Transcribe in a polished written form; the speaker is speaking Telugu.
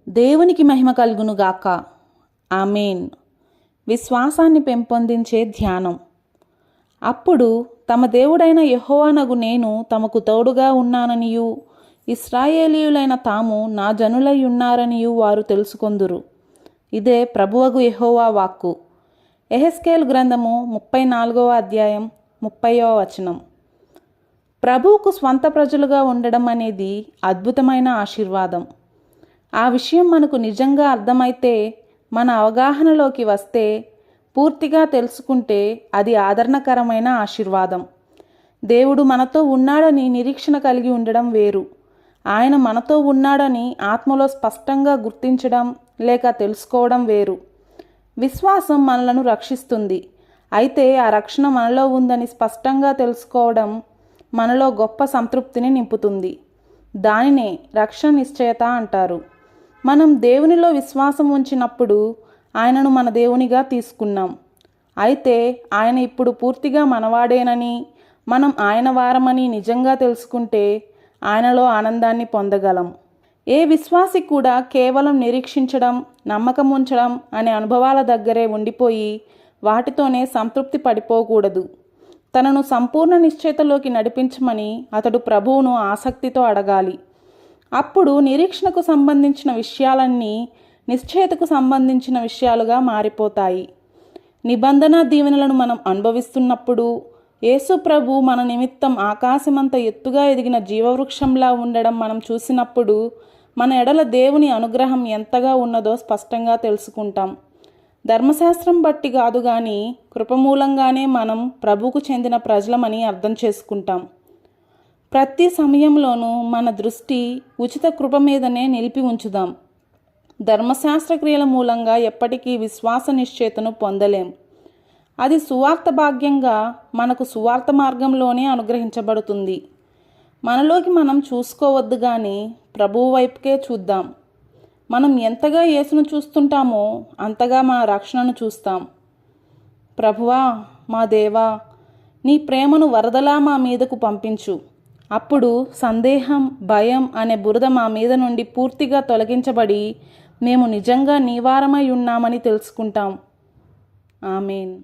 దేవునికి మహిమ కలుగునుగాక. ఆమేన్. విశ్వాసాన్ని పెంపొందించే ధ్యానం. అప్పుడు తమ దేవుడైన యెహోవానగు నేను తమకు తోడుగా ఉన్నాననియు ఇశ్రాయేలీయులైన తాము నా జనులై ఉన్నారనియు వారు తెలుసుకొందురు. ఇదే ప్రభువగు యెహోవా వాక్కు. యెహెజ్కేలు గ్రంథము 34వ అధ్యాయం 30వ వచనం. ప్రభువుకు స్వంత ప్రజలుగా ఉండడం అనేది అద్భుతమైన ఆశీర్వాదం. ఆ విషయం మనకు నిజంగా అర్థమైతే, మన అవగాహనలోకి వస్తే, పూర్తిగా తెలుసుకుంటే అది ఆదరణకరమైన ఆశీర్వాదం. దేవుడు మనతో ఉన్నాడని నిరీక్షణ కలిగి ఉండడం వేరు. ఆయన మనతో ఉన్నాడని ఆత్మలో స్పష్టంగా గుర్తించడం లేక తెలుసుకోవడం వేరు. విశ్వాసం మనలను రక్షిస్తుంది. అయితే ఆ రక్షణ మనలో ఉందని స్పష్టంగా తెలుసుకోవడం మనలో గొప్ప సంతృప్తిని నింపుతుంది. దానినే రక్షణ నిశ్చయత అంటారు. మనం దేవునిలో విశ్వాసం ఉంచినప్పుడు ఆయనను మన దేవునిగా తీసుకున్నాం. అయితే ఆయన ఇప్పుడు పూర్తిగా మనవాడేనని, మనం ఆయన వారమని నిజంగా తెలుసుకుంటే ఆయనలో ఆనందాన్ని పొందగలం. ఏ విశ్వాసి కూడా కేవలం నిరీక్షించడం, నమ్మకం ఉంచడం అనే అనుభవాల దగ్గరే ఉండిపోయి వాటితోనే సంతృప్తి పడిపోకూడదు. తనను సంపూర్ణ నిశ్చయతలోకి నడిపించమని అతడు ప్రభువును ఆసక్తితో అడగాలి. అప్పుడు నిరీక్షణకు సంబంధించిన విషయాలన్నీ నిశ్చయతకు సంబంధించిన విషయాలుగా మారిపోతాయి. నిబంధన దీవెనలను మనం అనుభవిస్తున్నప్పుడు, యేసు ప్రభు మన నిమిత్తం ఆకాశమంత ఎత్తుగా ఎదిగిన జీవవృక్షంలా ఉండడం మనం చూసినప్పుడు, మన ఎడల దేవుని అనుగ్రహం ఎంతగా ఉన్నదో స్పష్టంగా తెలుసుకుంటాం. ధర్మశాస్త్రం బట్టి కాదు కానీ కృపమూలంగానే మనం ప్రభువుకు చెందిన ప్రజలమని అర్థం చేసుకుంటాం. ప్రతి సమయంలోనూ మన దృష్టి ఉచిత కృప మీదనే నిలిపి ఉంచుదాం. ధర్మశాస్త్ర క్రియల మూలంగా ఎప్పటికీ విశ్వాస నిశ్చయతను పొందలేం. అది సువార్త భాగ్యంగా మనకు సువార్త మార్గంలోనే అనుగ్రహించబడుతుంది. మనలోకి మనం చూసుకోవద్దు కానీ ప్రభువు వైపుకే చూద్దాం. మనం ఎంతగా యేసును చూస్తుంటామో అంతగా మన రక్షణను చూస్తాం. ప్రభువా, మా దేవా, నీ ప్రేమను వరదలా మా మీదకు పంపించు. అప్పుడు సందేహం, భయం అనే బురద మా మీద నుండి పూర్తిగా తొలగించబడి మేము నిజంగా నీ వారమై ఉన్నామని తెలుసుకుంటాం. ఆమేన్.